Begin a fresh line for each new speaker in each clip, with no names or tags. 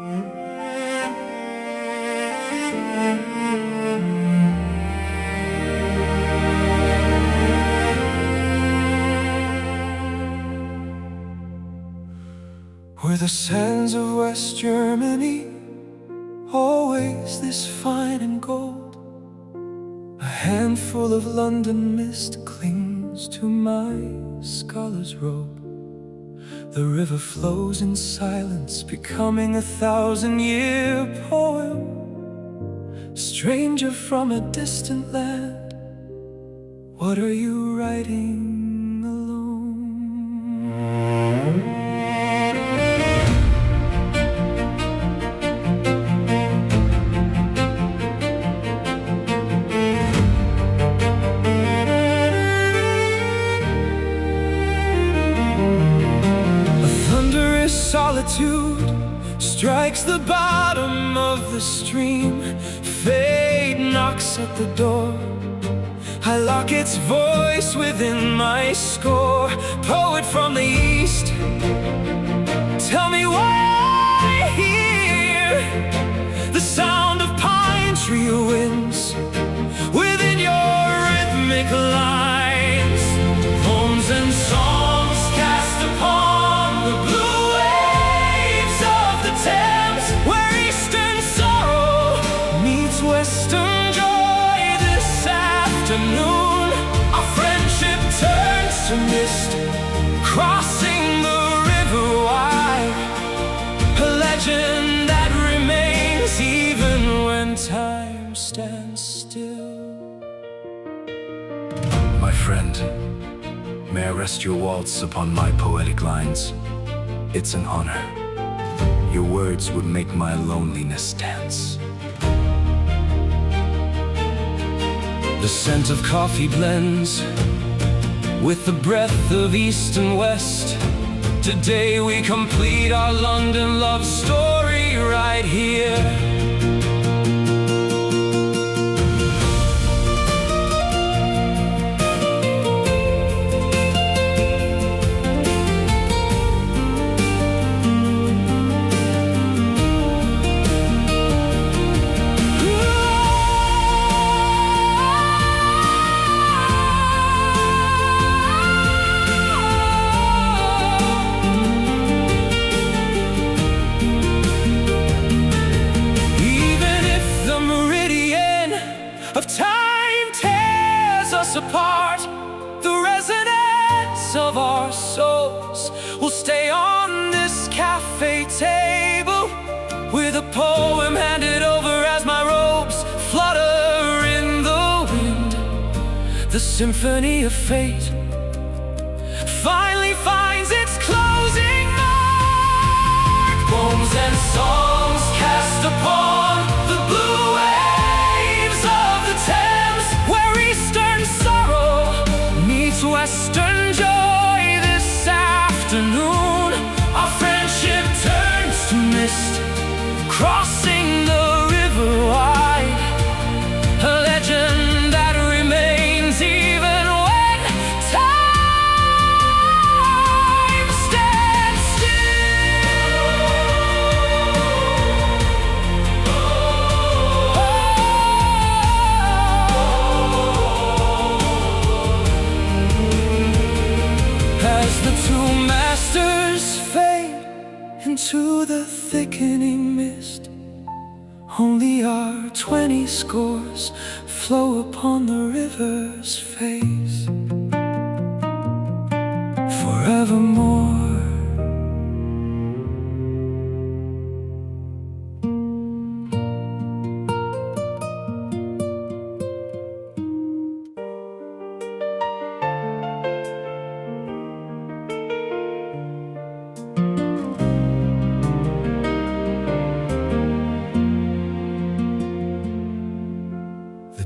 Were the sands of West Germany always this fine and gold? A handful of London mist clings to my scholar's robe. The river flows in silence, becoming a 1,000-year poem. Stranger from a distant land, what are you writing alone? Solitude strikes the bottom of the stream. Fate knocks at the door. I lock its voice within my score. Poet from the east, tell me why I hear the sound of pine tree winds within your rhythmic lines. Poems and songs cast upon the blue Thames, where eastern sorrow meets western joy. This afternoon our friendship turns to mist, crossing the river wide. A legend that remains even when time stands still.
My friend, may I rest your waltz upon my poetic lines? It's an honor. Your words would make my loneliness dance.
The scent of coffee blends with the breath of east and west. Today we complete our London love story right here. Apart, the resonance of our souls will stay on this cafe table, with a poem handed over as my robes flutter in the wind. The symphony of fate finally finds its closing mark. Poems and songs cast upon the blue waves of the Thames, where eastern sorrow meets western joy. This afternoon our friendship turns to mist, crossing the river wide. A legend that remains even when time stands still. As the two masters fade into the thickening mist, only our 20 scores flow upon the river's face. Forevermore.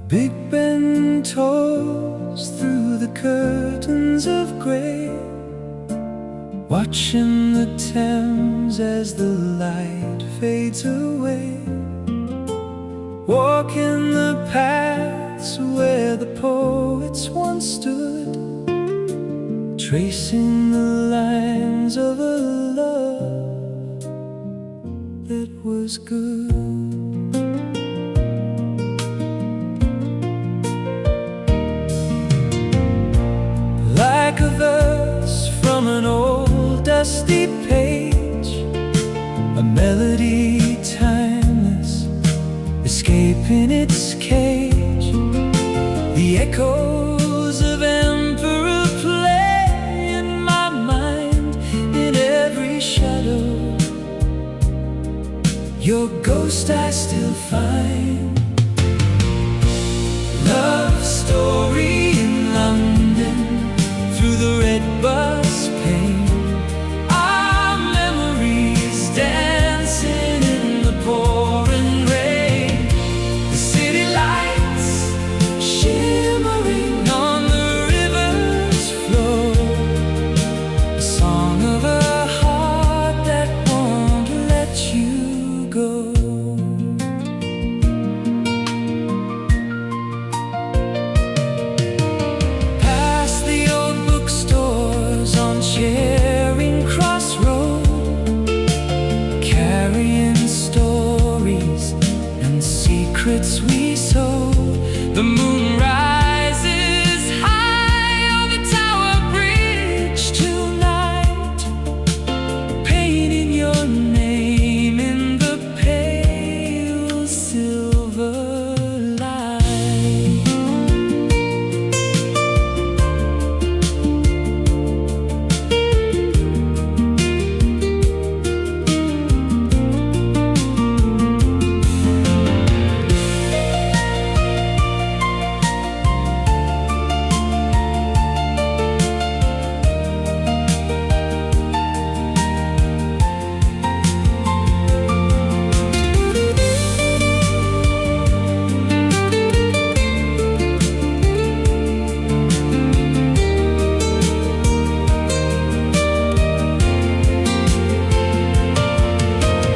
Big Ben tolls through the curtains of grey, watching the Thames as the light fades away. Walking the paths where the poets once stood, tracing the lines of a love that was good. Like a verse from an old dusty page, a melody timeless, escaping its cage. The echoes of emperor play in my mind, in every shadow. Your ghost I still find. Love story in London, through the red bus pane. Our memories dancing in the pouring rain. The city lights shimmering on the river's flow. The song of a heart that won't let you go. Past the old bookstores on Charing Cross Road, carrying stories and secrets we sold. The moon rises high on the Tower Bridge tonight, painting your name in the pale silver light.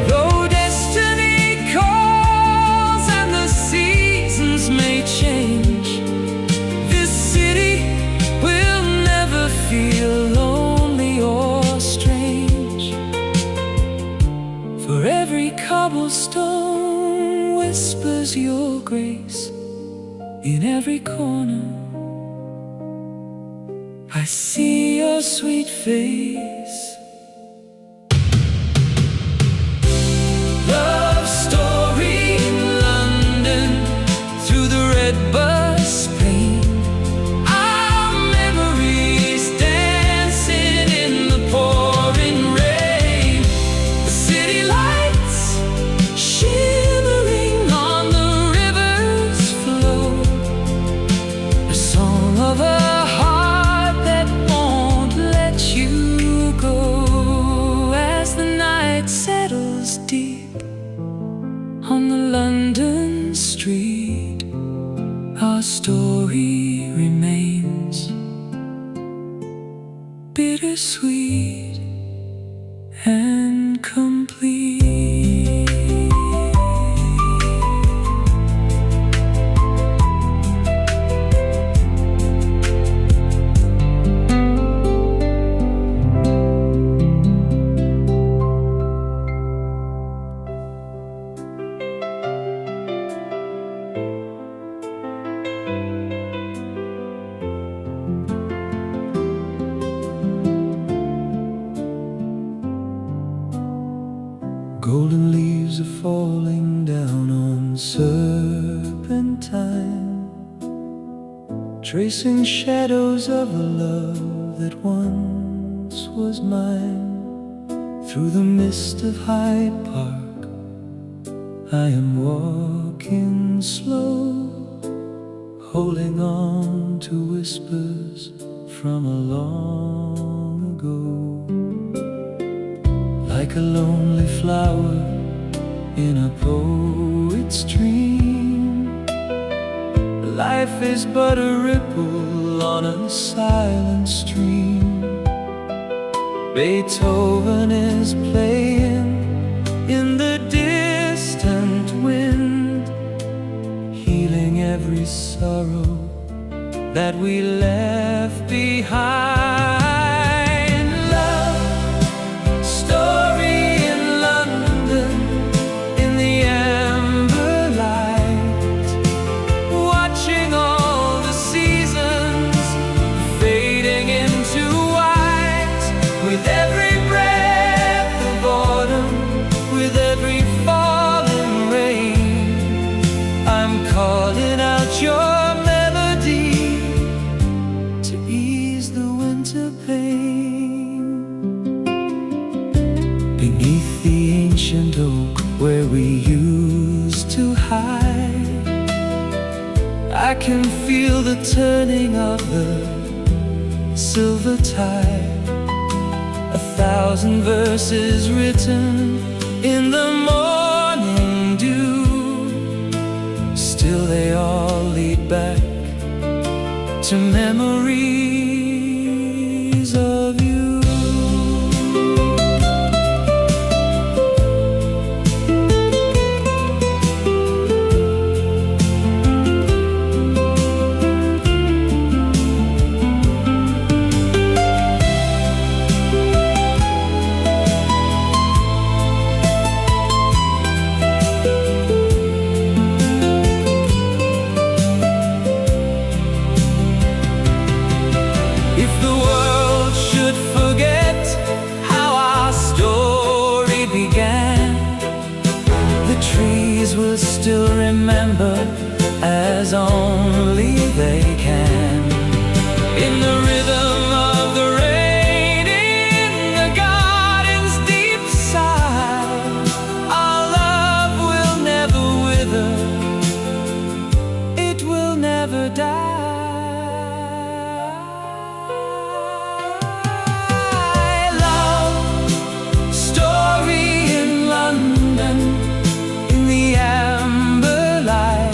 Though destiny calls and the seasons may change, this city will never feel lonely or strange. For every cobblestone whispers your grace. In every corner I see your sweet face. Love story in London, through the red bus pane. Our memories dancing in the pouring rain. The city lights shimmering on the river's flow. The song of a heart that won't let you go. As the night settles deep on the London street, our story remains bittersweet and complete. Golden leaves are falling down on serpentine, tracing shadows of a love that once was mine. Through the mist of Hyde Park I am walking slow, holding on to whispers from a long ago. Like a lonely flower in a poet's dream, life is but a ripple on a silent stream. Beethoven is playing in the distant wind, healing every sorrow that we left behind. Love story in London, beneath the ancient oak where we used to hide. I can feel the turning of the silver tide. 1,000 verses written in the morning dew, still they all lead back to memories of you. Still remember as only they can. In the rhythm of the rain, in the garden's deep sigh, our love will never wither, it will never die. Love story in London, in the amber light,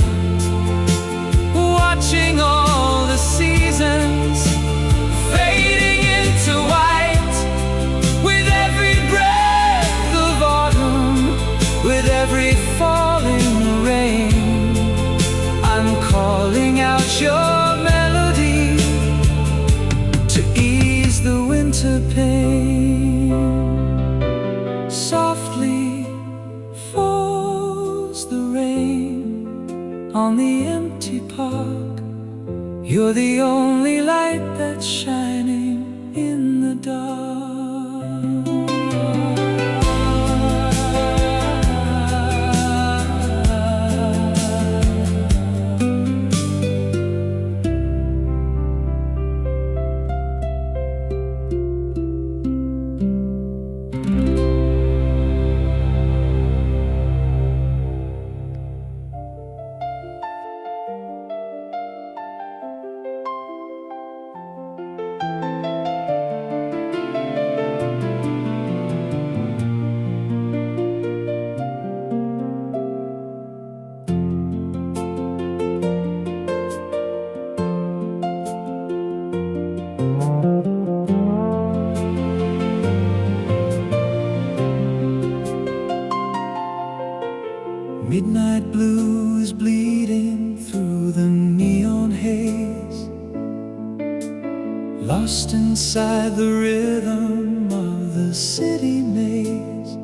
watching all the seasons fading into white. With every breath of autumn, with every falling rain, I'm calling out your melody to ease the winter pain. Softly falls the rain on the empty park. You're the only light that's shining in the dark. Midnight blues bleeding through the neon haze, lost inside the rhythm of the city maze.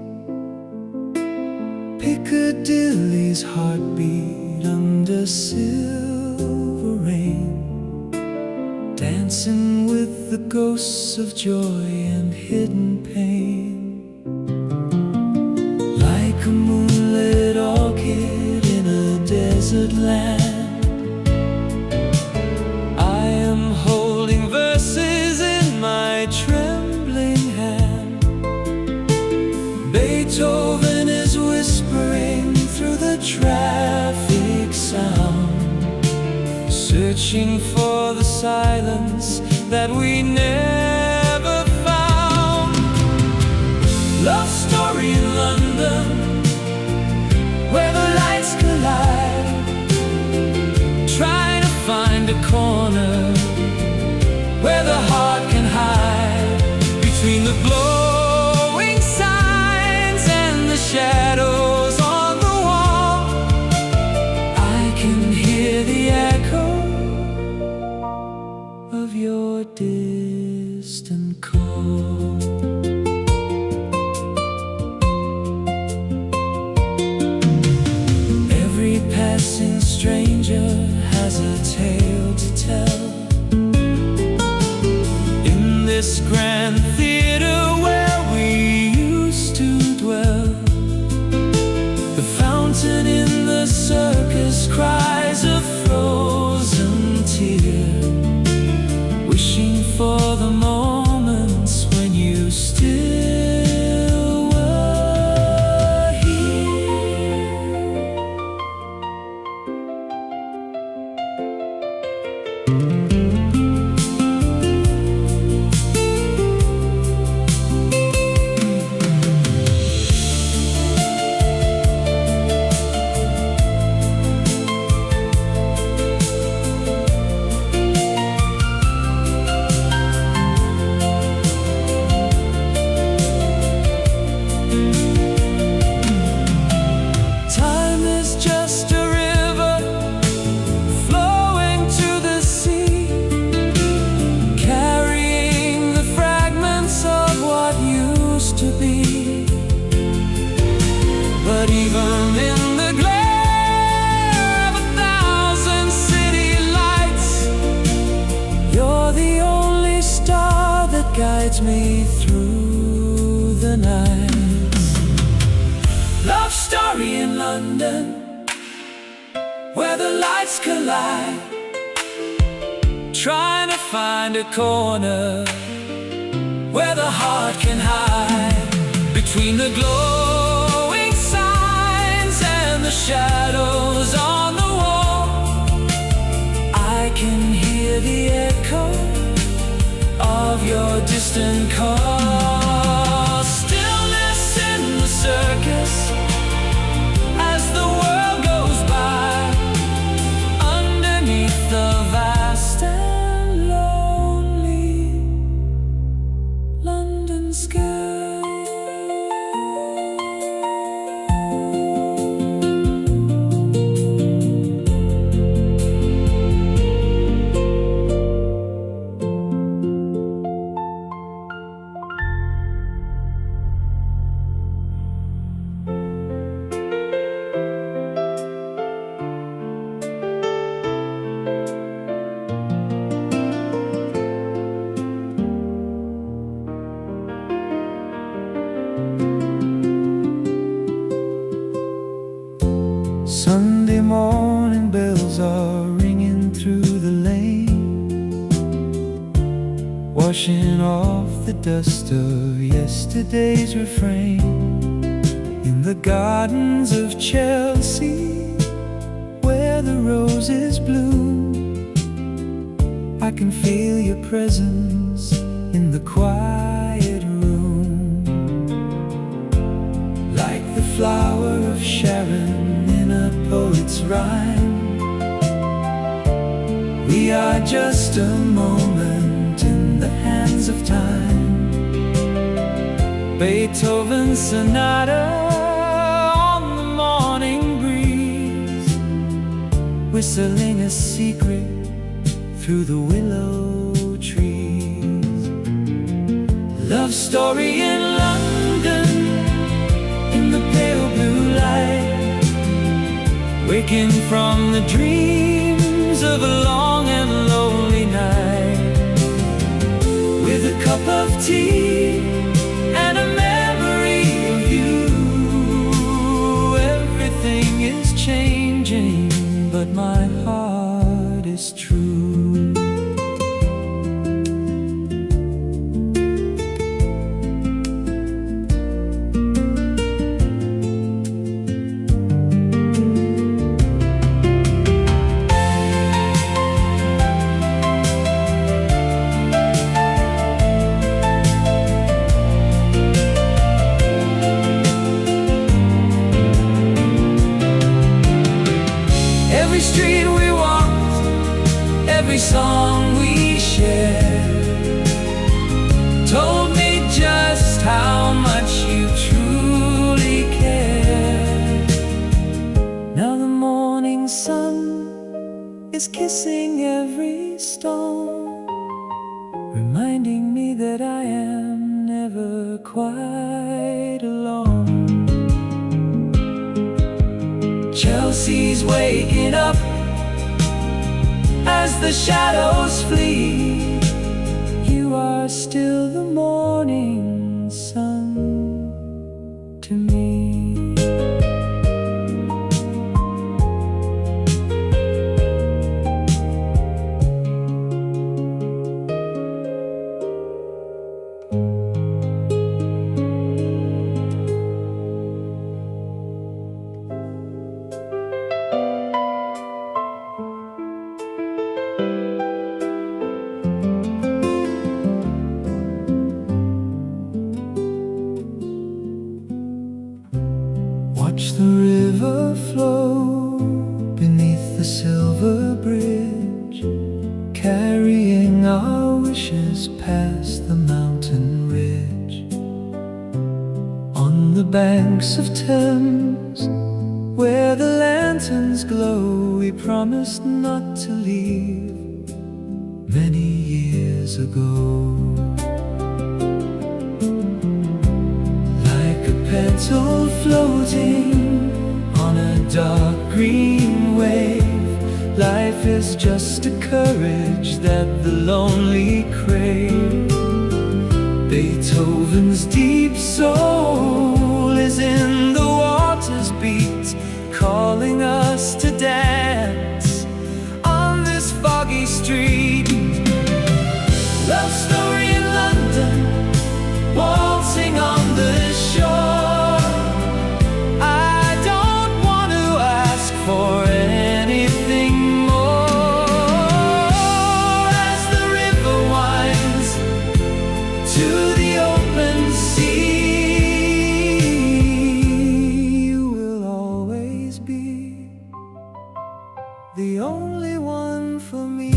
Piccadilly's heartbeat under silver rain, dancing with the ghosts of joy and hidden pain. Like a moonlit orchid in a desert land, I am holding verses in my trembling hand. Beethoven is whispering through the traffic sound, searching for the silence that we never found. Love story in London, where the lights collide, trying to find a corner where the heart can hide, between the glowing signs and the shadows on the wall. I can hear the echo of your distant call. Passing stranger has a tale to tell. In this grand theater where we used to dwell, the fountain in the circus cries a frozen tear, wishing for the moments when you still were guides me through the night. Love story in London, where the lights collide, trying to find a corner where the heart can hide. Between the glowing signs and the shadows on the wall, I can hear the echo of your distant call. Stillness in the circus as the world goes by, underneath the vast and lonely London sky. Sunday morning bells are ringing through the lane, washing off the dust of yesterday's refrain. In the gardens of Chelsea, where the roses bloom, I can feel your presence in the quiet room. Like the flower of Sharon in a poet's rhyme, we are just a moment in the hands of time. Beethoven's sonata on the morning breeze, whistling a secret through the willow trees. Love story in London, in the pale blue light, waking from the dreams of a long and lonely night. With a cup of tea and a memory of you, everything is changing, but my heart is true. Every street we walked, every song we shared, told me just how much you truly cared. Now the morning sun is kissing every stone, reminding me that I am never quite alone. Chelsea's waking up as the shadows flee. You are still the morning sun to me. Watch the river flow beneath the silver bridge, carrying our wishes past the mountain ridge. On the banks of Thames, where the lanterns glow, we promised not to leave many years ago. Like a petal floating on a dark green wave, life is just a courage that the lonely crave. Beethoven's deep soul is in the water's beat, calling us to dance on this foggy street. Love story in London, waltzing on the shore. I don't want to ask for anything more. As the river winds to the open sea, you will always be the only one for me.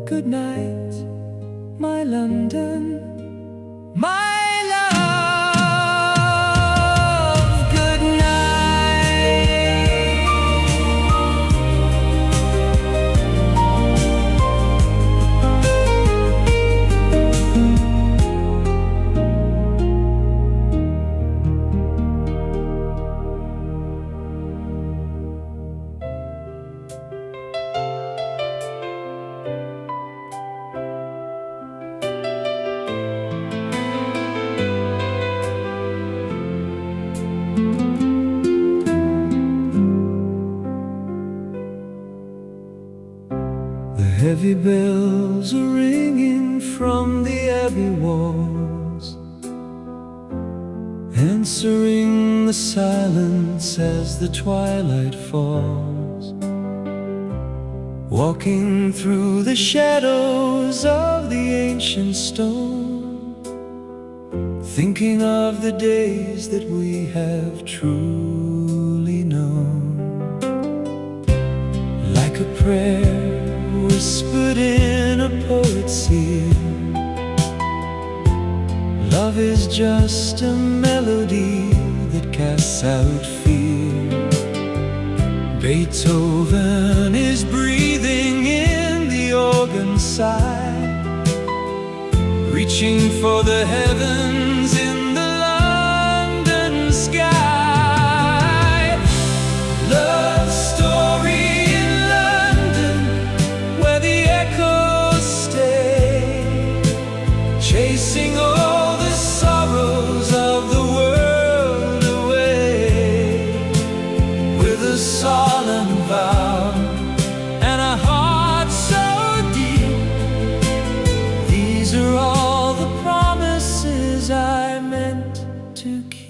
Good night, my London, my love. Good night. Heavy bells are ringing from the abbey walls, answering the silence as the twilight falls. Walking through the shadows of the ancient stone, thinking of the days that we have truly known. Like a prayer whispered in a poet's ear, love is just a melody that casts out fear. Beethoven is breathing in the organ side, reaching for the heavens in the London sky. Love story chasing all the sorrows of the world away, with a solemn vow and a heart so deep. These are all the promises I meant to keep.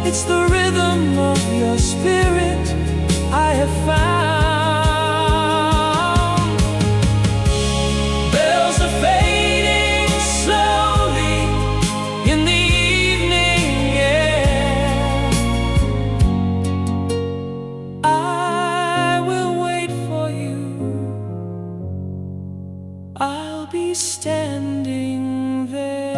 It's the rhythm of your spirit I have found. Bells are fading standing there.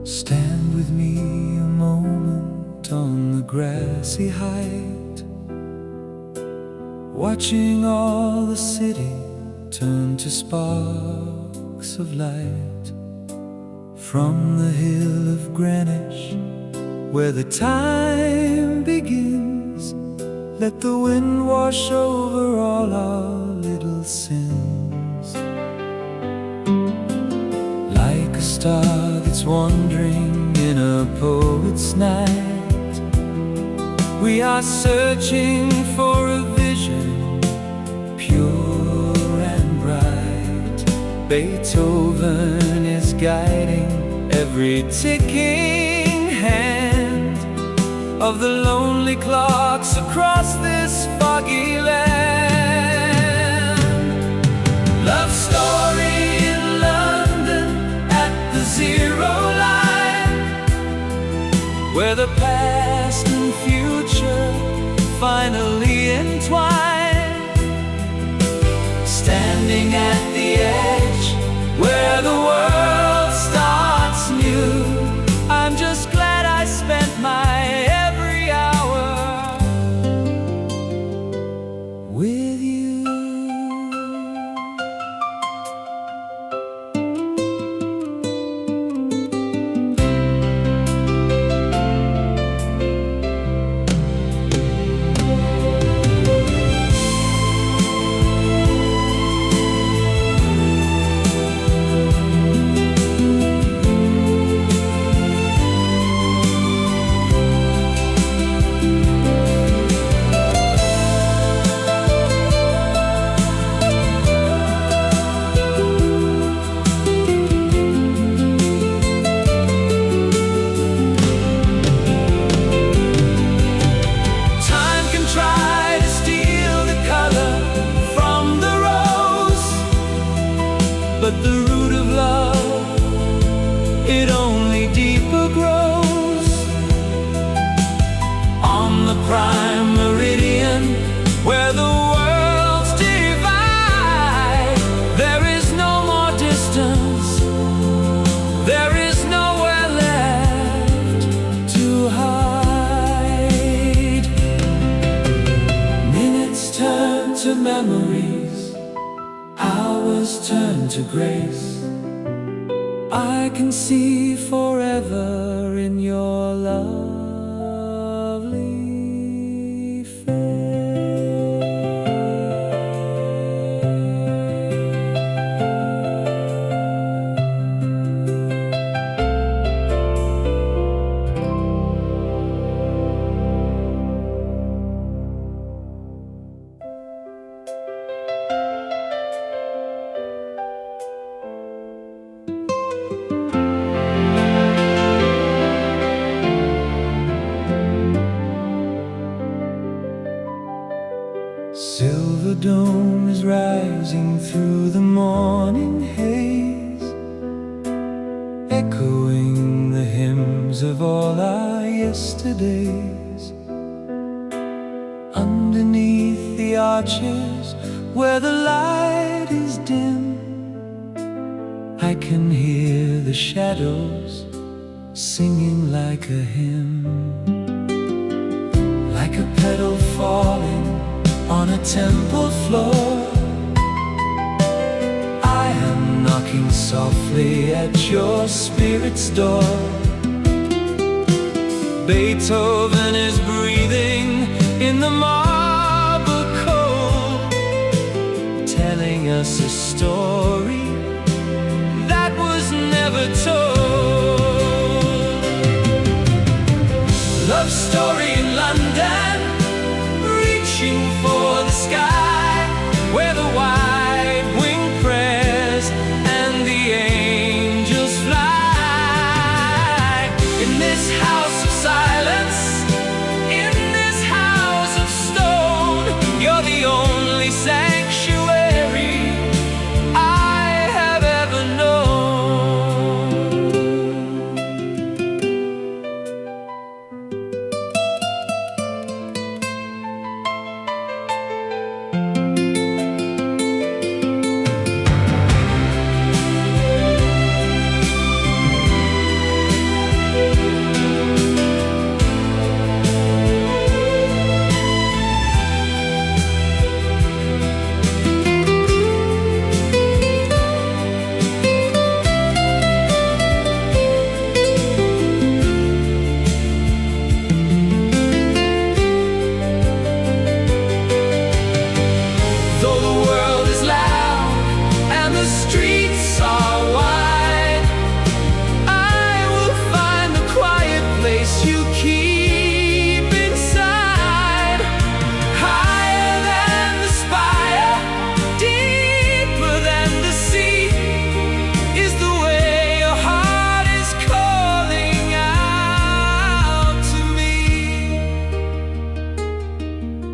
Stand with me a moment on the grassy height, watching all the city turn to sparks of light. From the hill of Greenwich, where the time begins, let the wind wash over all our little sins. Like a star that's wandering in a poet's night, we are searching for a vision pure and bright. Beethoven is guiding every ticking hand of the lonely clocks across this foggy land. Love story in London at the 0 line, where the past and future finally entwine. Standing at the edge where the world starts new, I'm just glad I spent my every hour with you. But the root of love, it only deeper grows. On the prime meridian, where the worlds divide, there is no more distance, there is nowhere left to hide. Minutes turn to memories, hours turn to grace. I can see forever in your lovely face. Silver dome is rising through the morning haze, echoing the hymns of all our yesterdays. Underneath the arches where the light is dim, I can hear the shadows singing like a hymn. Like a petal falling on a temple floor, I am knocking softly at your spirit's door. Beethoven is breathing in the marble cold, telling telling us a story that was never told. Love story in London, reaching for the sky, where the white wing prayers and the angels fly. In this house of silence, in this house of stone, you're the only sanctuary I have ever known.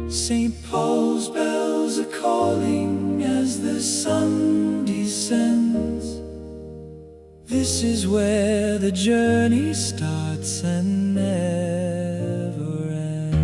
St. Paul's bells are calling as the sun descends. This is where the journey starts and never ends.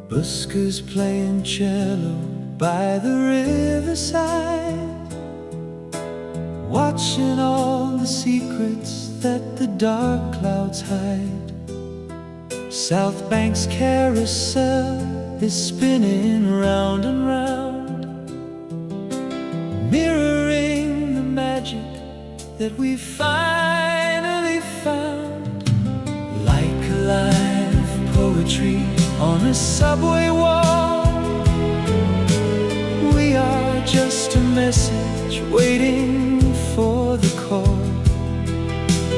Buskers playing cello by the riverside, watching all the secrets that the dark clouds hide. South Bank's carousel is spinning round and round, mirroring the magic that we finally found. Like a line of poetry on a subway wall, we are just a message waiting for the call.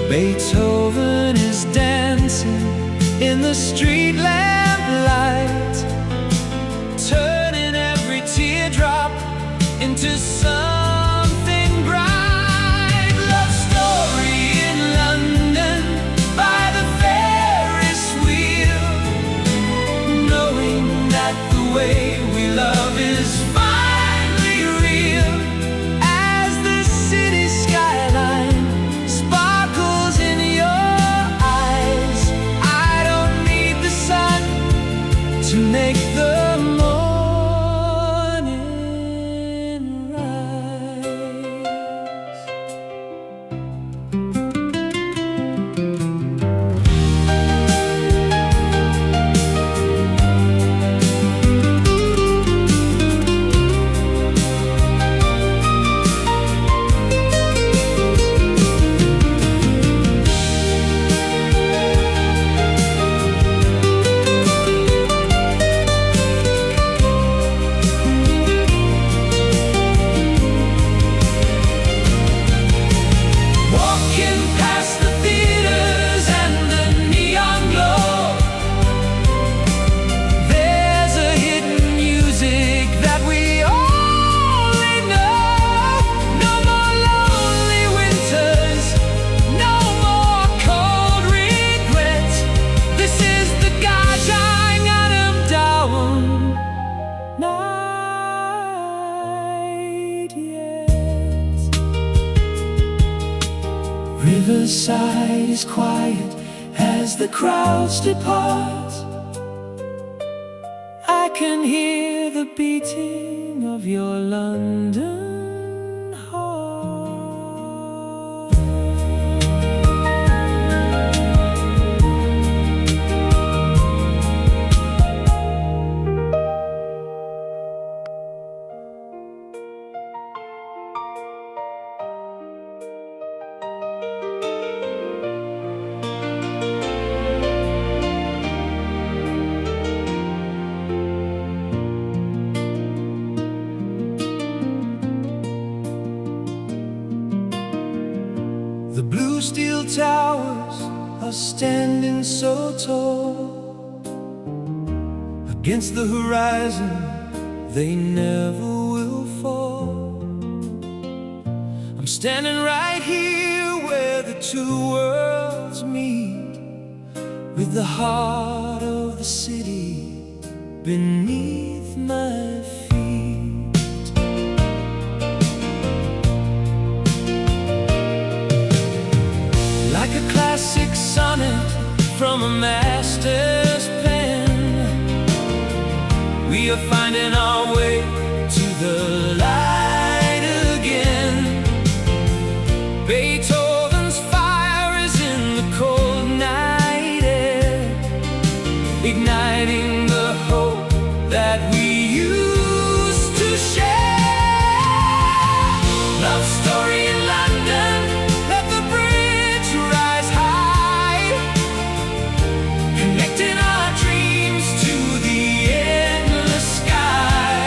Beethoven is dancing in the street lamp light, turning every teardrop into something bright. Love story in London by the Ferris wheel, knowing that the way we love is finally real. As the city skyline sparkles in your eyes, I don't need the sun to make the morning rise. riverside is quiet as the crowds depart. I can hear the beating of your London heart. The blue steel towers are standing so tall against the horizon, they never will fall. I'm standing right here where the two worlds meet, with the heart of the city beneath my feet. Like a classic sonnet from a master's pen, we are finding our way to the light again. Beethoven's fire is in the cold night air, igniting the hope that we used to share. Love story in London, let the bridge rise high, connecting our dreams to the endless sky.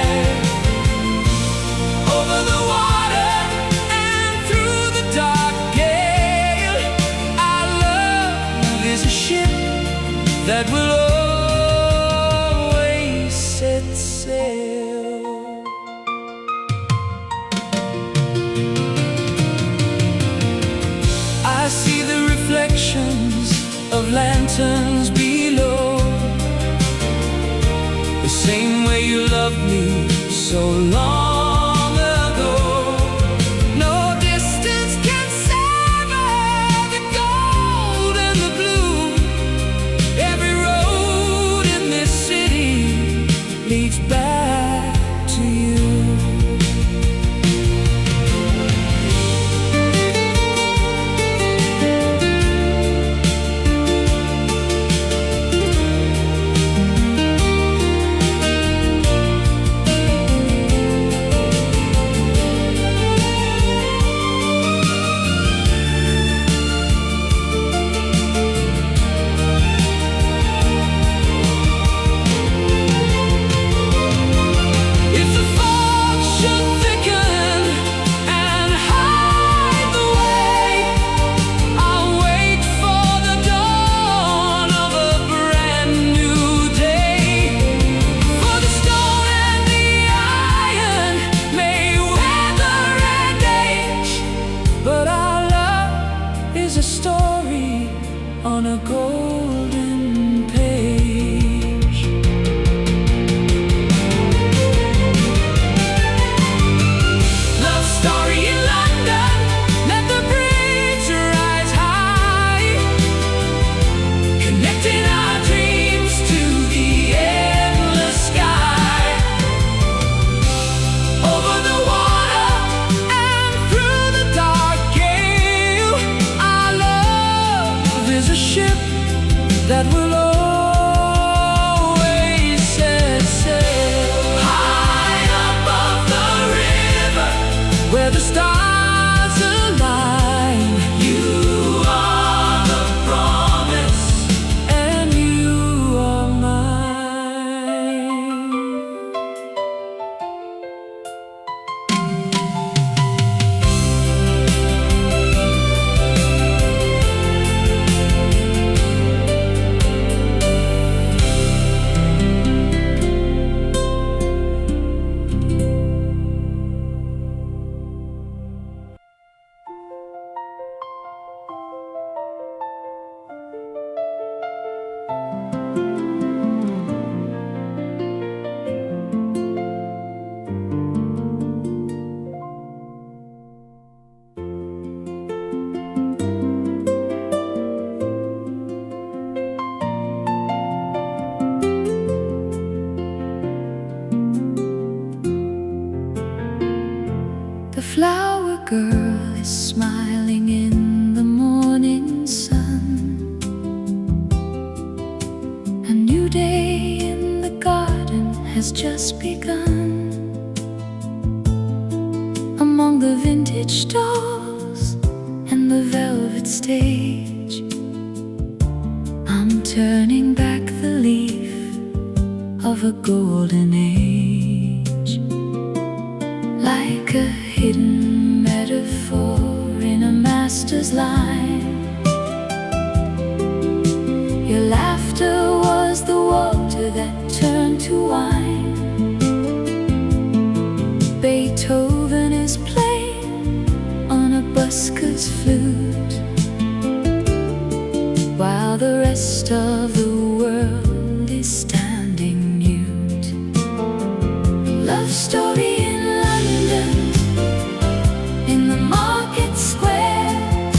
The flower girl is smiling in the morning sun. A new day in the garden has just begun. Among the vintage dolls and the velvet stage, I'm turning back the leaf of a golden age. Like a hidden metaphor in a master's line, your laughter was the water that turned to wine. Beethoven is playing on a busker's flute, while the rest of the world is standing mute. Love story in London, in the market square.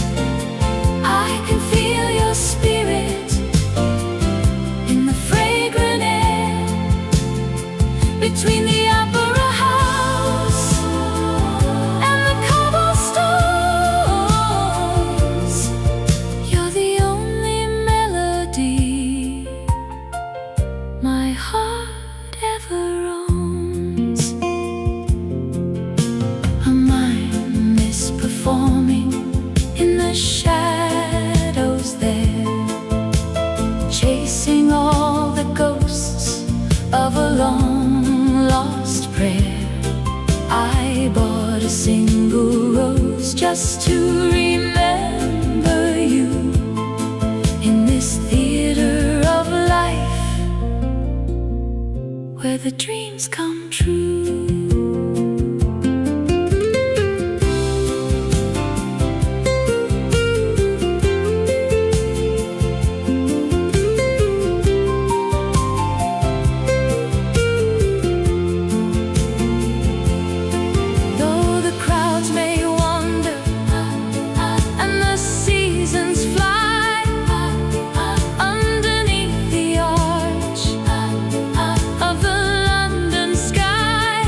I can feel your spirit in the fragrant air, between the opera house and the cobblestones. You're the only melody my heart ever owns. A mind misperforming in the shadows there, chasing all the ghosts of a long lost prayer. I bought a single rose just to remember you in this theater of life, where the dreams come true. Though the crowds may wander and the seasons fly, underneath the arch of the London sky,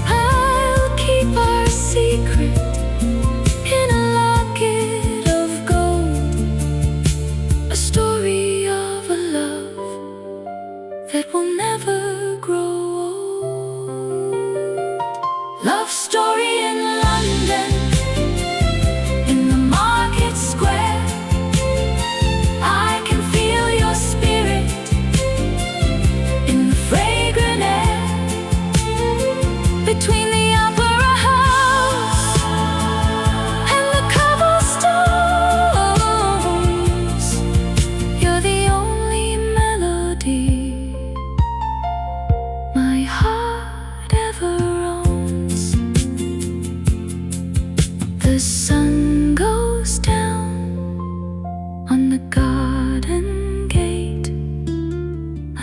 I'll keep our secret in a locket of gold, a story of a love that will never grow old. Love story in London, in the market square. I can feel your spirit in the fragrant air, between the opera house and the cobblestones. You're the only melody my heart ever owns. The sun goes down on the garden gate.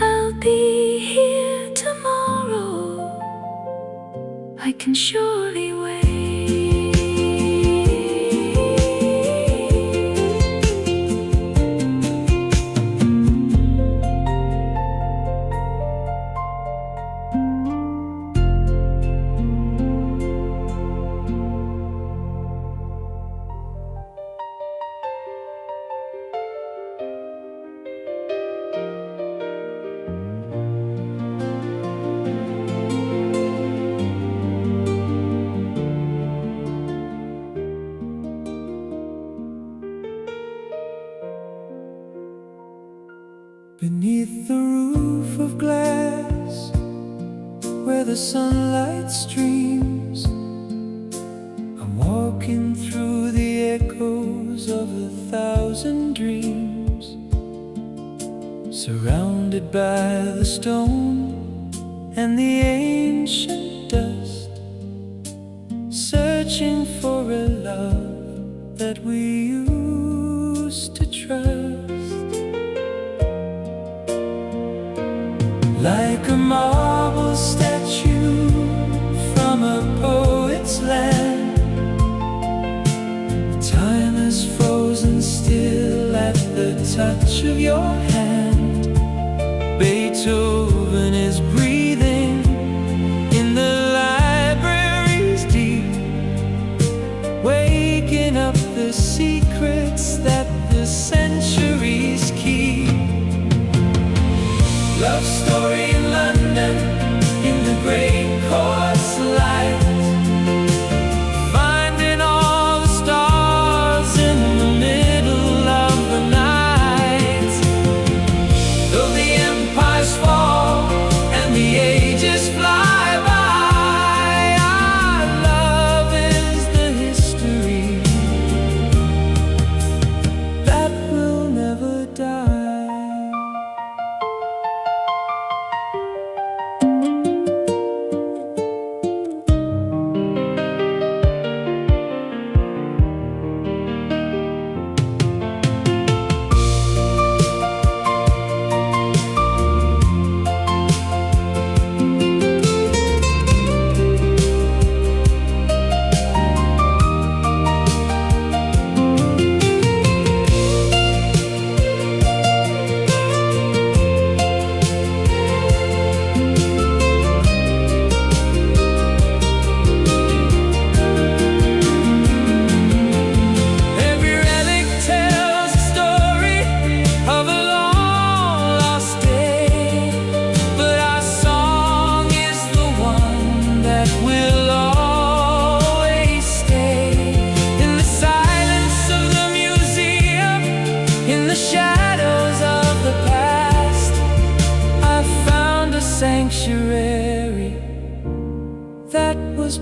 I'll be here tomorrow, I can surely wait.
Beneath the roof of glass, where the sunlight streams, I'm walking through the echoes of 1,000 dreams, surrounded by the stone and the ancient dust, searching for a love that we used to trust. Like a marble statue from a poet's land, time has frozen still at the touch of your hand. Beethoven is breathing in the library's deep,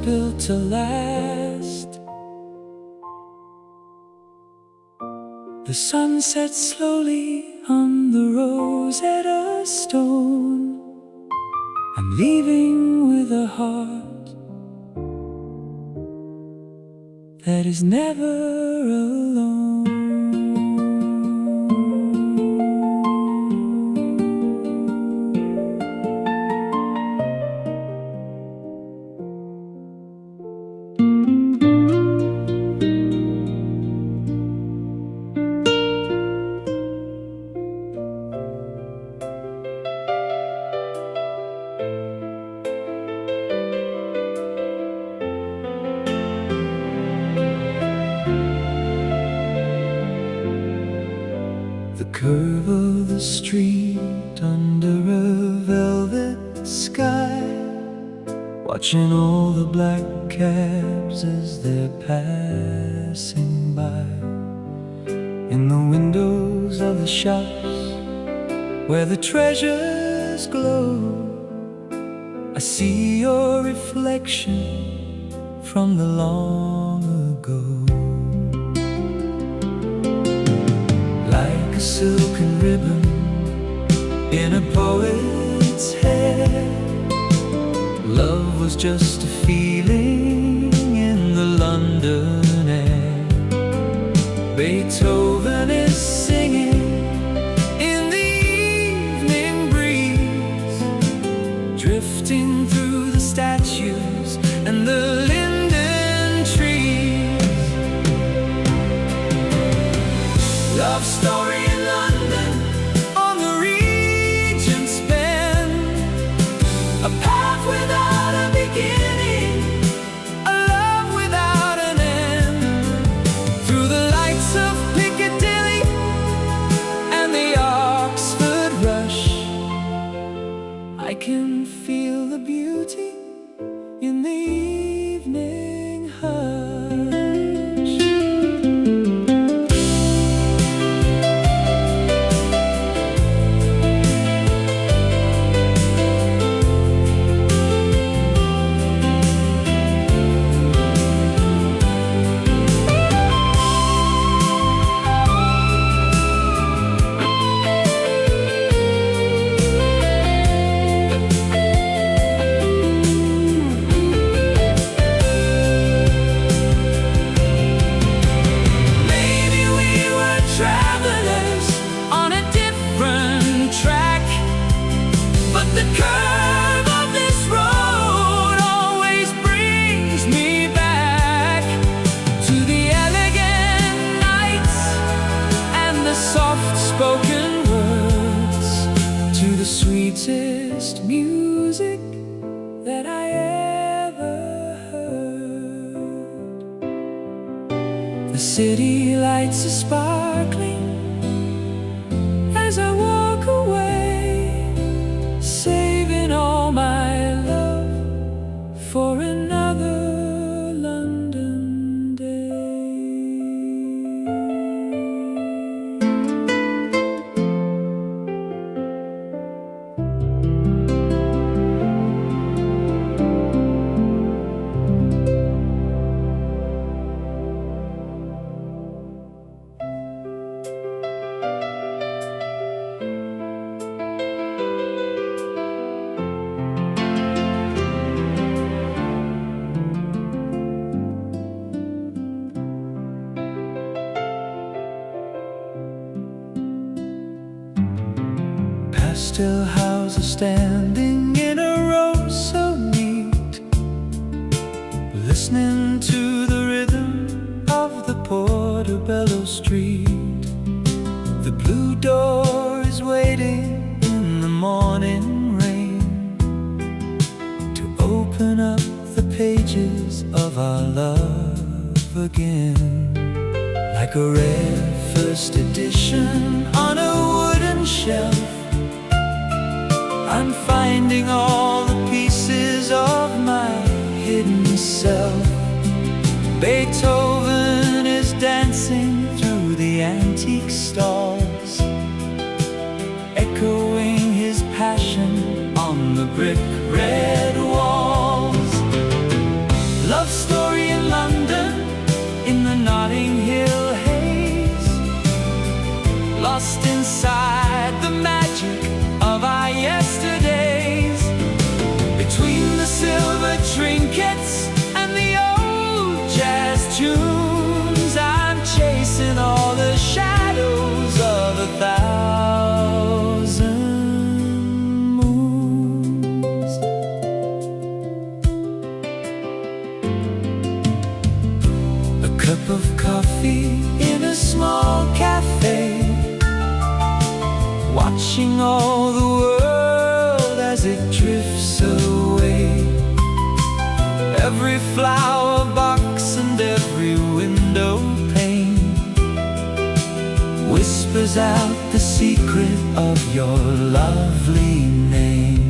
built to last. The sun sets slowly on the Rosetta Stone. I'm leaving with a heart that is never alone. The curve of the street under a velvet sky, watching all the black cabs as they're passing by. In the windows of the shops where the treasures glow, I see your reflection from the long ago. Like a silken ribbon in a poet's hair, love was just a feeling in the London air. Beethoven is singing in the evening breeze, drifting through the statues and the linden trees. Love story in London on the Regent's bend, a path without a beginning, a love without an end. Through the lights of Piccadilly and the Oxford rush, I can feel the beauty in the evening hush. Maybe we were travelers on a different track, but the curve of this road always brings me back to the elegant nights and the soft-spoken words, to the sweetest music that I ever heard. The city lights are sparkling as I walk away, saving all my love for another London day. Pastel houses standing in a row so neat, listening to the rhythm of the Portobello Street. The blue door is waiting in the morning rain to open up the pages of our love again. Like a rare first edition on a wooden shelf, I'm finding all the pieces of my hidden self. Beethoven is dancing through the antique stalls, echoing his passion on the brick red walls. Love story in London, in the Notting Hill haze, lost inside the magic of our yesterdays. Between the silver trinkets and the old jazz tunes, I'm chasing all the shadows of 1,000 moons. A cup of coffee in a small cafe, watching all the world as it drifts away. Every flower box and every window pane whispers out the secret of your lovely name.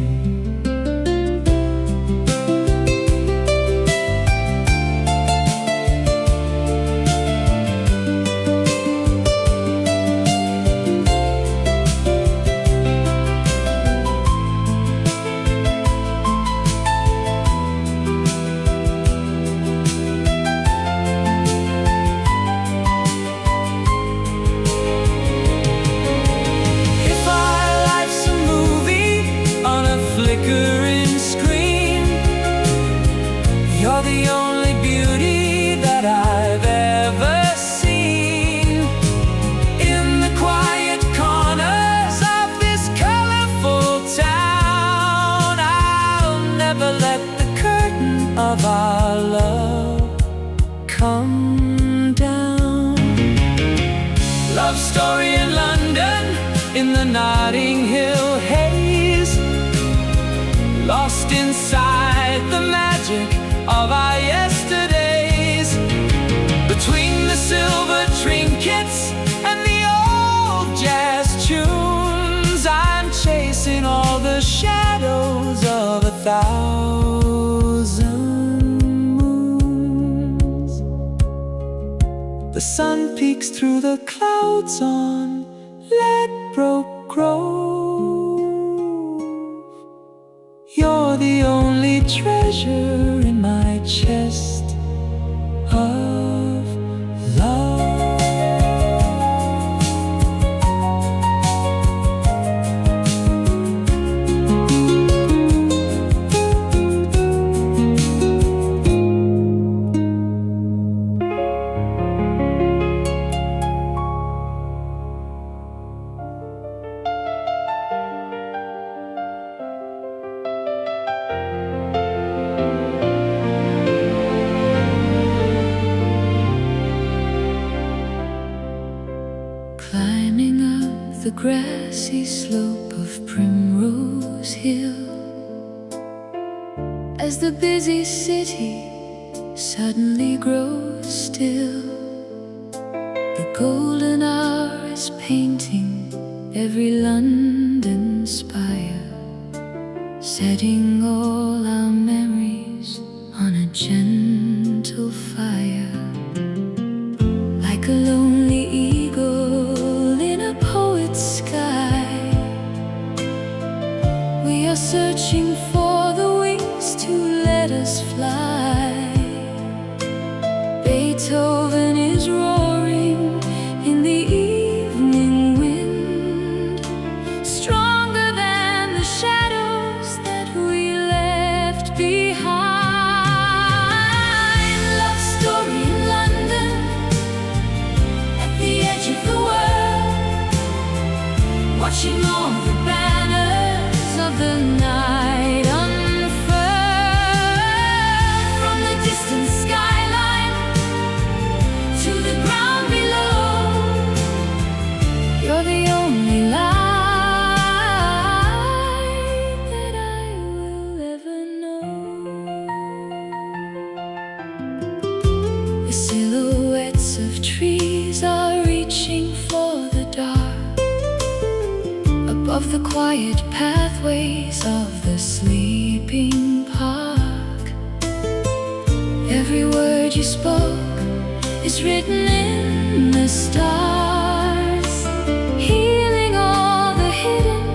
Of our love come down. Love story in London, in the Notting Hill haze, lost inside the magic of our yesterdays. Between the silver trinkets and the old jazz tunes, I'm chasing all the shadows of 1,000 moons. The sun peeks through the clouds on Ladbroke Grove. You're the only treasure in my chest of love. Climbing up the grassy slope of Primrose Hill, as the busy city suddenly grows still, the golden hour is painting every London spire, setting all our memories on a gentle fire. Like a lonely eagle in a poet's sky, we are searching for the wings to let us fly. Beethoven is roaring in the evening wind, stronger than the shadows that we left behind. Love story in London, at the edge of the world, watching all the banners of the night unfurl. From the distant skyline to the ground below, you're the only light that I will ever know. The silhouettes of trees are reaching for the dark, above the quiet pathways of the sleeping park. Every word you spoke is written in the stars, healing all the hidden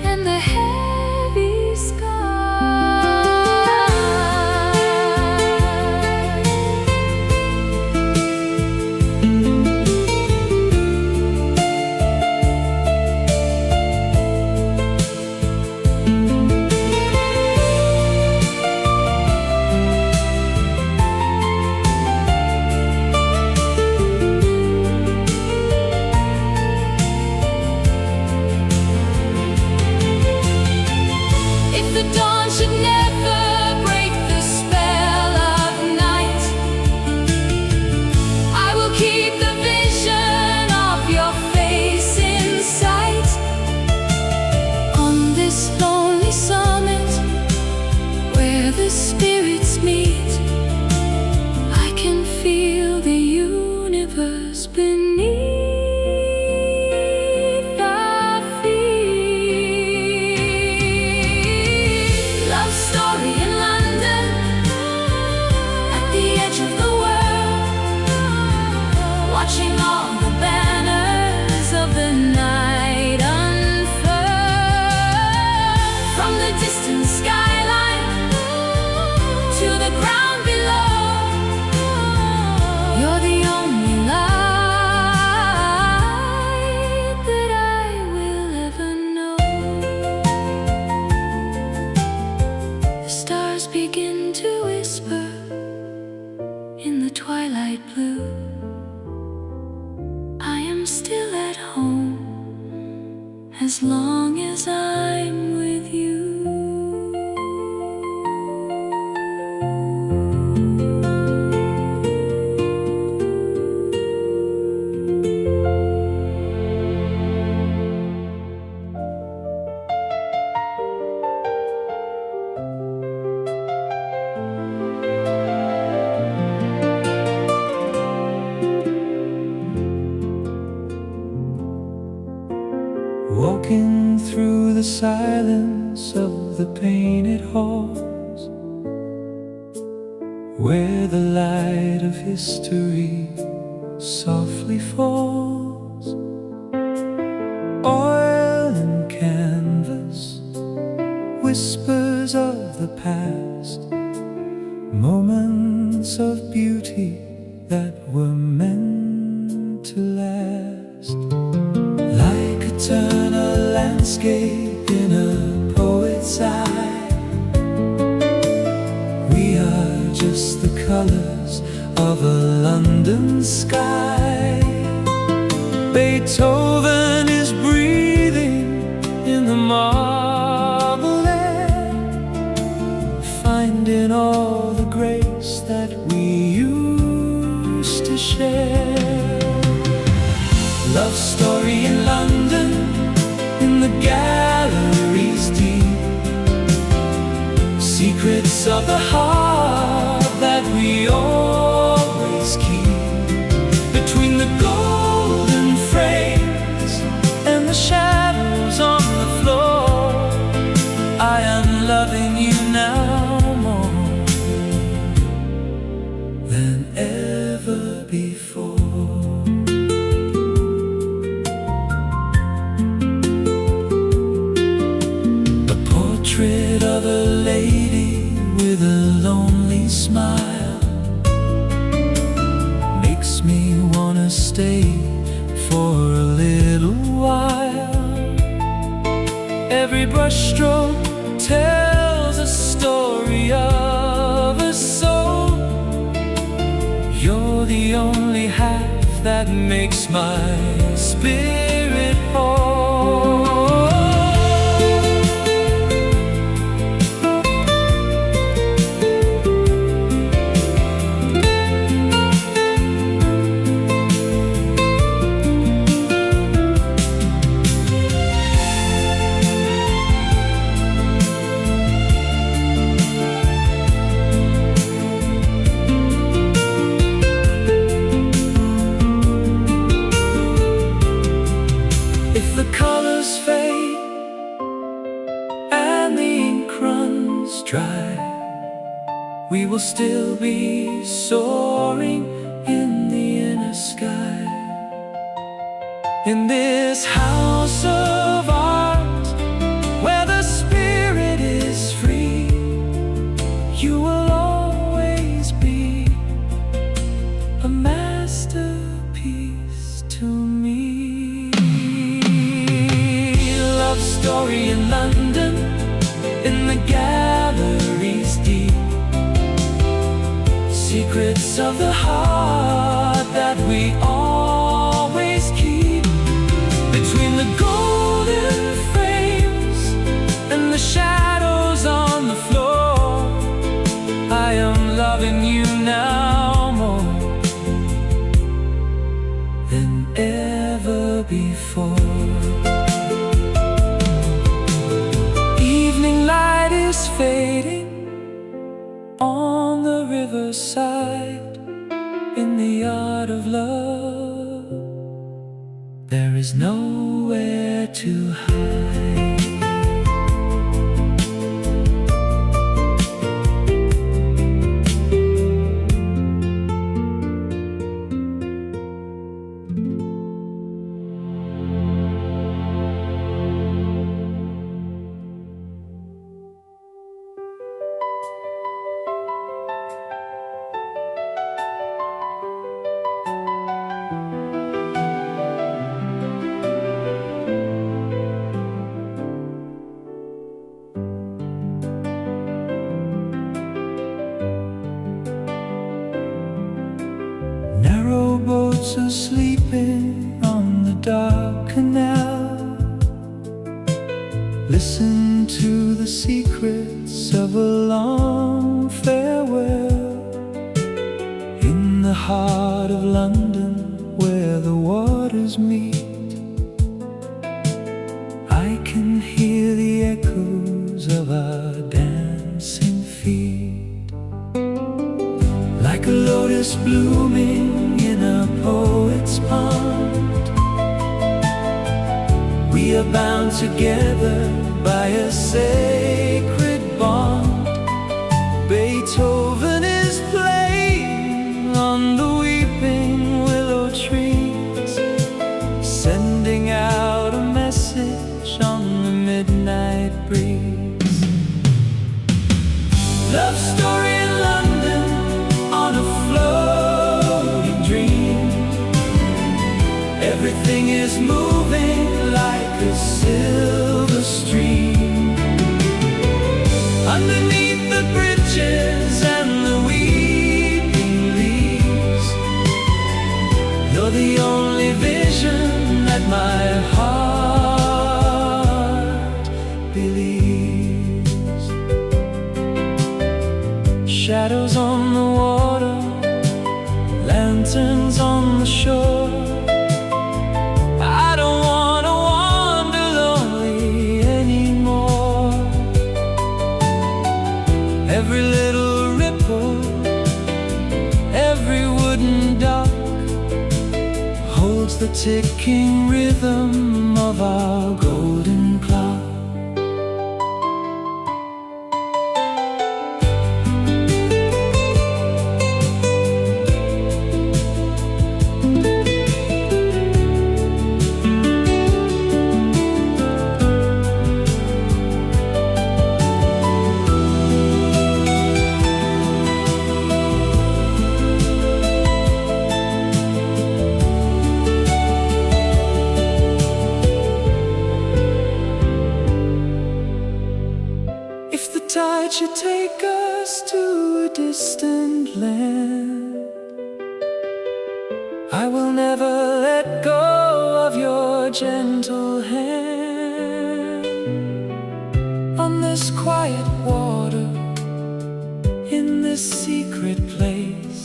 and the heavy scars.
edge of the world, watching all the banners of the night unfurl. From the distant skyline to the ground below, you're the only light that I will ever know. The stars begin to whisper in the twilight blue. I am still at home as long as I'm with you.
Walking through the silence of the painted halls, where the light of history softly falls. Oil and canvas, whispers of the past, moments of beauty that were meant to last. Like eternal landscape in a poet's eye, we are just the colors of a London sky. Beethoven is breathing in the marble air, finding all the grace that we used to share. Love story in London, in the galleries deep, secrets of the heart that we always keep. Between the golden frames and the shadows on the floor, I am loving you now more than ever before. Portrait of a lady with a lonely smile makes me wanna stay for a little while. Every brushstroke tells a story of a soul. You're the only half that makes my spirit whole. We will still be soaring in the inner sky. In this house of art, where the spirit is free, you will always be a masterpiece to me. Love story in London, in the galleries deep, secrets of the heart that we always keep. Between the golden frames and the shadows on the floor, I am loving you now more than ever before. Evening light is fading on the riverside, in the art of love, there is nowhere to hide. boats are sleeping on the dark canal. Listen to the secrets of a long farewell. In the heart of London, where the waters meet, I can hear the echoes of our dancing feet. Like a lotus blooming in a poet's pond, we are bound together by a sacred bond. Beethoven is playing on the weeping willow trees, sending out a message on the midnight breeze. Love story in London on a floating dream. Everything is moving like a silver stream. Underneath the bridges and the weeping leaves, you're the only vision that my heart believes. Shadows on the water, lanterns on the shore. I don't wanna wander lonely anymore. Every little ripple, every wooden dock holds the ticking rhythm of our golden clock. If the tide should take us to a distant land, I will never let go of your gentle hand. On this quiet water, in this secret place,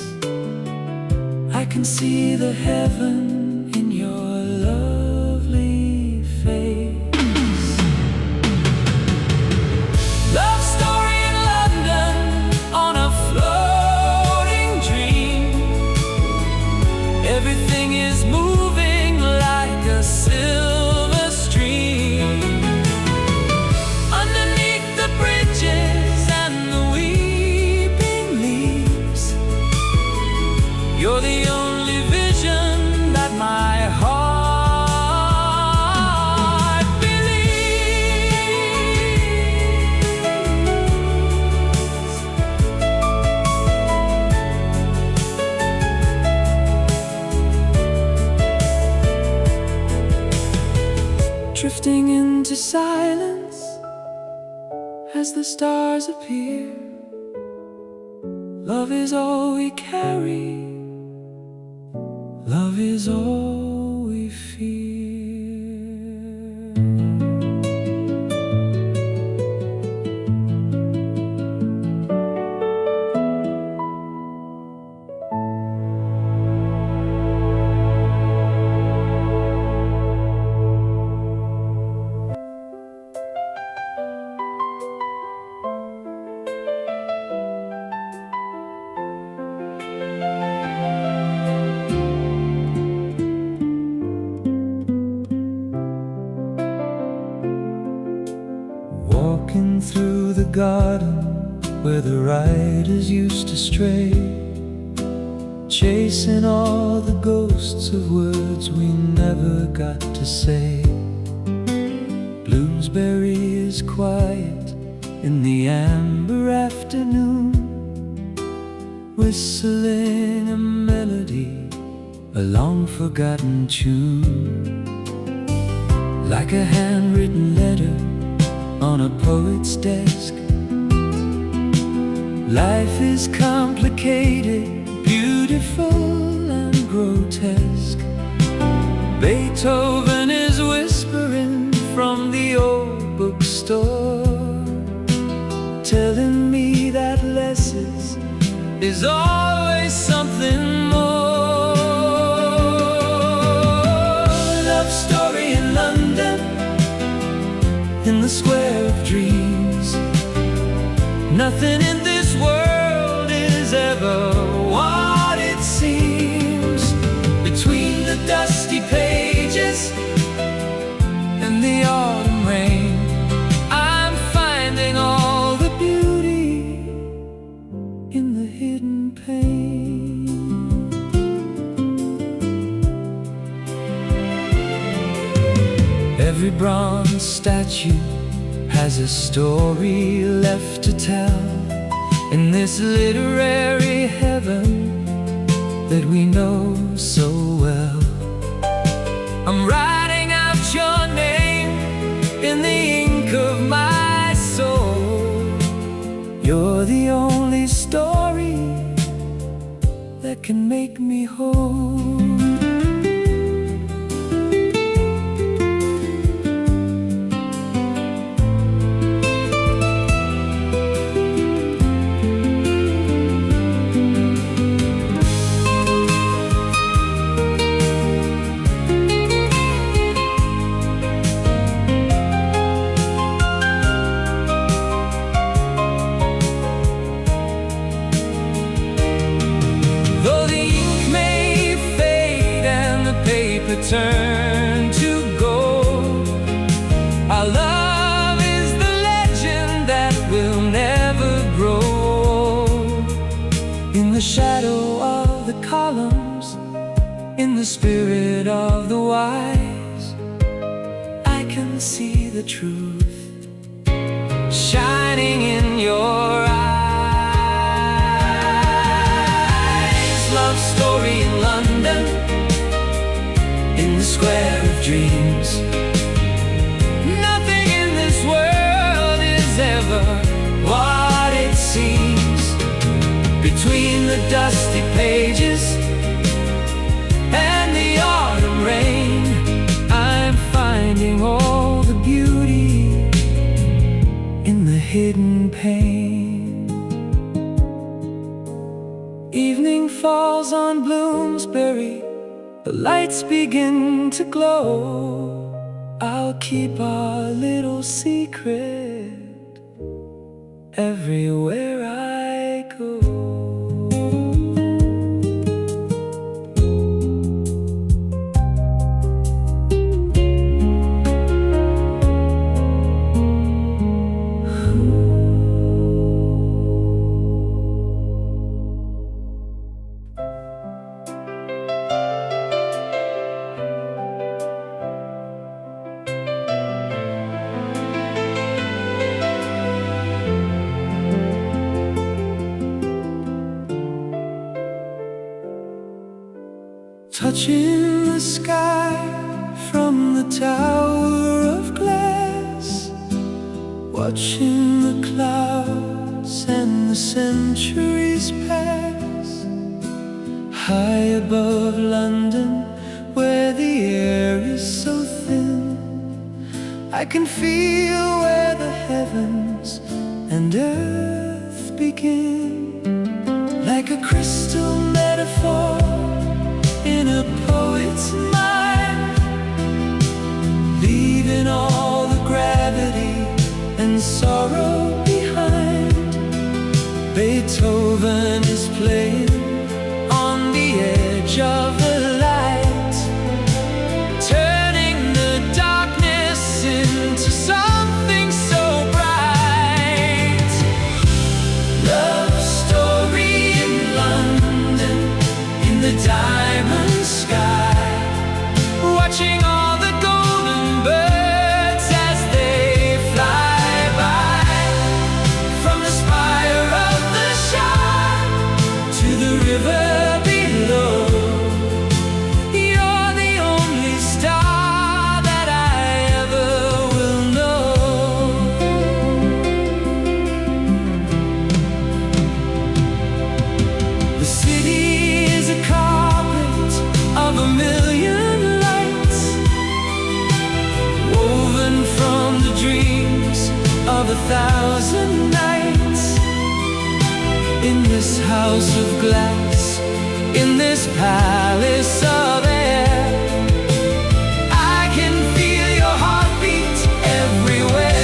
I can see the heaven in your lovely face. Love story in London on a floating dream. Everything is moving like a silver stream. Underneath the bridges and the weeping leaves, you're the only vision that my heart believes. Drifting into silence as the stars appear, love is all we carry, love is all we fear. Walking through the garden where the riders used to stray, chasing all the ghosts of words we never got to say. Bloomsbury is quiet in the amber afternoon, whistling a melody, a long-forgotten tune. Like a handwritten letter on a poet's desk, life is complicated, beautiful and grotesque. nothing more. Love story in London, in the square of dreams. Nothing in this world is ever what it seems. Between the dusty pages and the autumn rain, I'm finding all the beauty in the hidden pain. Every bronze statue has a story left to tell in this literary heaven that we know so well. I'm writing out your name in the ink of my soul. You're the only story that can make me whole. Turn to gold. Our love is the legend that will never grow old. In the shadow of the columns, in the spirit of the wise, I can see the truth shining in your eyes. Love story in London, in the square of dreams. Nothing in this world is ever what it seems. Between the dusty pages and the autumn rain, I'm finding all the beauty in the hidden pain. Evening falls on Bloomsbury, the lights begin to glow. I'll keep our little secret everywhere I go. Touching the sky from the tower of glass, watching the clouds and the centuries pass. High above London, where the air is so thin, I can feel where the heavens and earth begin. Like a crystal metaphor in a poet's mind, leaving all the gravity and sorrow behind. Beethoven is playing on the edge of the light, turning the darkness into something so bright. Love story in London, in the diamond sky, watching all the golden birds as they fly by. From the spire of the shire to the river below, you're the only star that I ever will know. The city is a carpet of a million lights, woven from the dreams of 1,000 nights. In this house of glass, this palace of air. I can feel your heartbeat everywhere.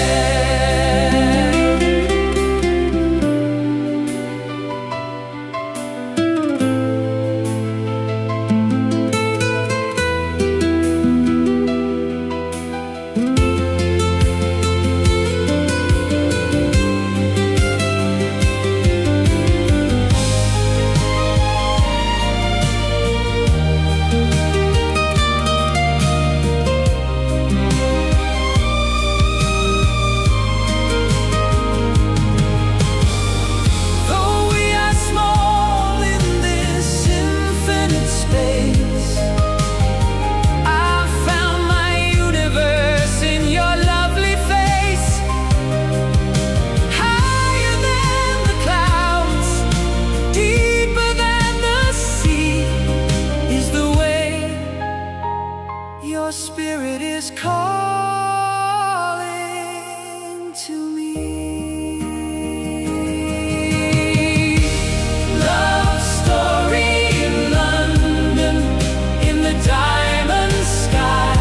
Your spirit is calling to me. Love story in London, in the diamond sky,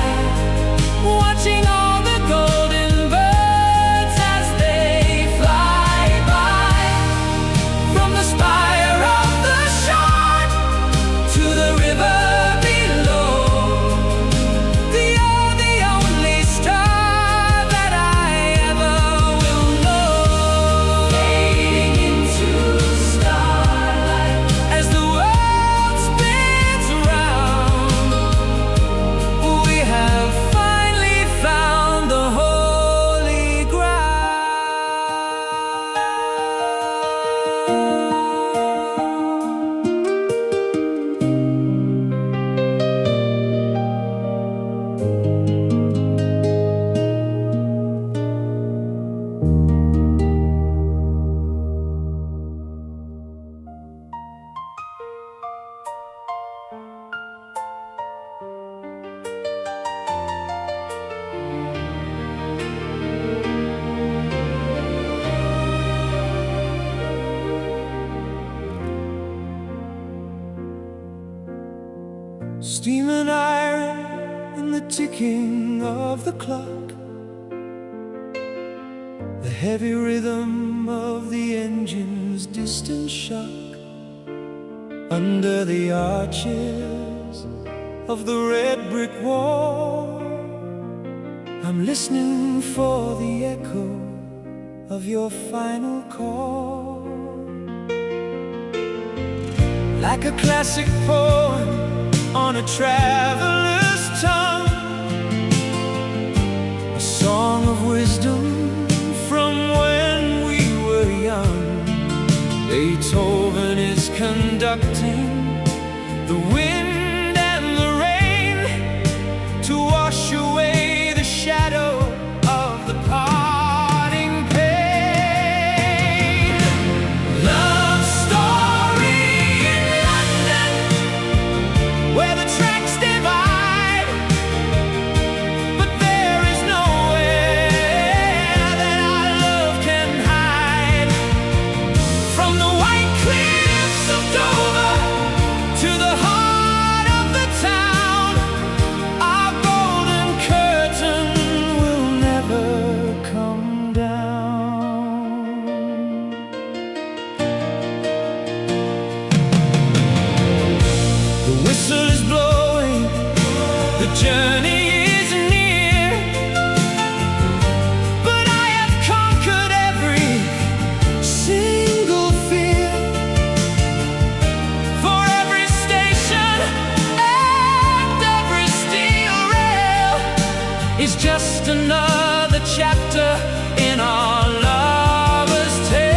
watching all the golden birds as they fly by. From the spire of the shore to the river steaming iron in the ticking of the clock, the heavy rhythm of the engine's distant shock. Under the arches of the red brick wall, I'm listening for the echo of your final call. Like a classic poem on a traveler's tongue, a song of wisdom from when we were young. Beethoven is conducting the wind and the rain to wash away the shadow of the parting pain. Love story in London, where the tracks divide, but there is nowhere that our love can hide. From the white cliffs of Dover to the heart of the town, our golden curtain will never come down. The whistle is blowing, the journey is near, but I have conquered every single fear. For every station and every steel rail is just another chapter in our lover's tale.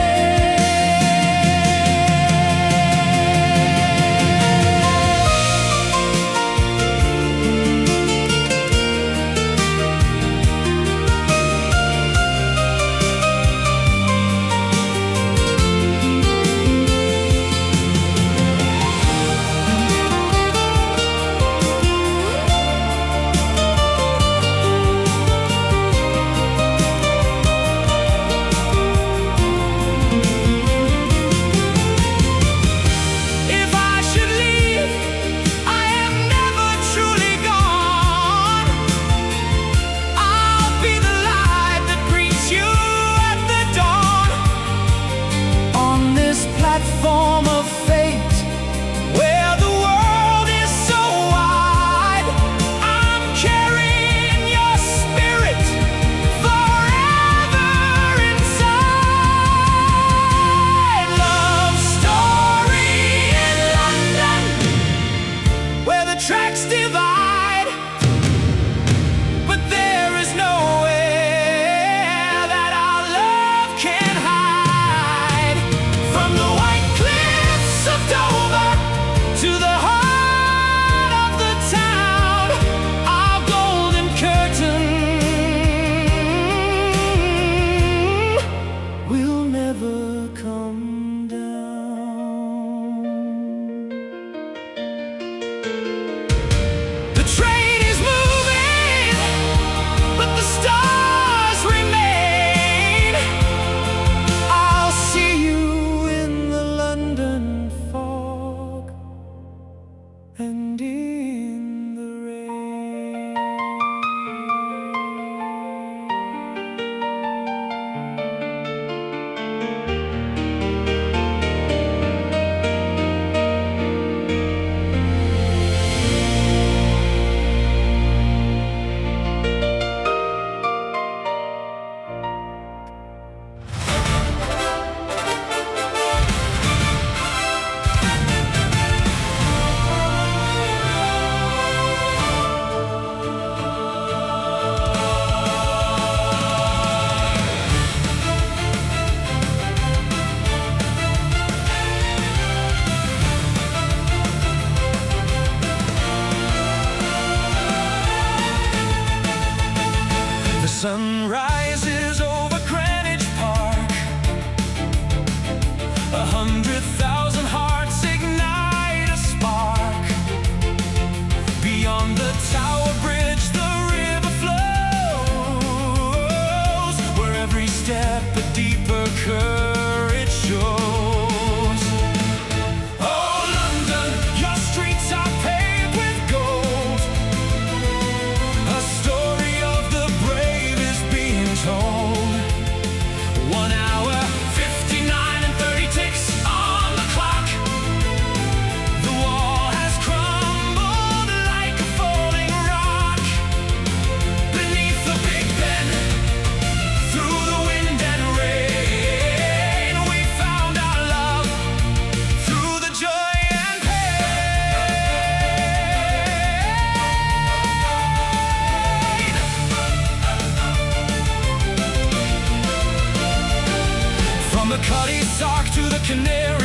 The train is moving, but the stars remain. I'll see you in the London fog and in the rain. The sun rises over Greenwich Park. 100,000 hearts ignite a spark. Beyond the Tower Bridge, the river flows, where every step a deeper courage shows. Oh, London, your streets are paved with gold. A story of the brave is being told. 1 hour, 59 and 30 ticks on the clock. The wall has crumbled like a falling rock. Beneath the Big Ben, through the wind and rain, we found our love through the joy and pain. From the Cutty Sark to the Canary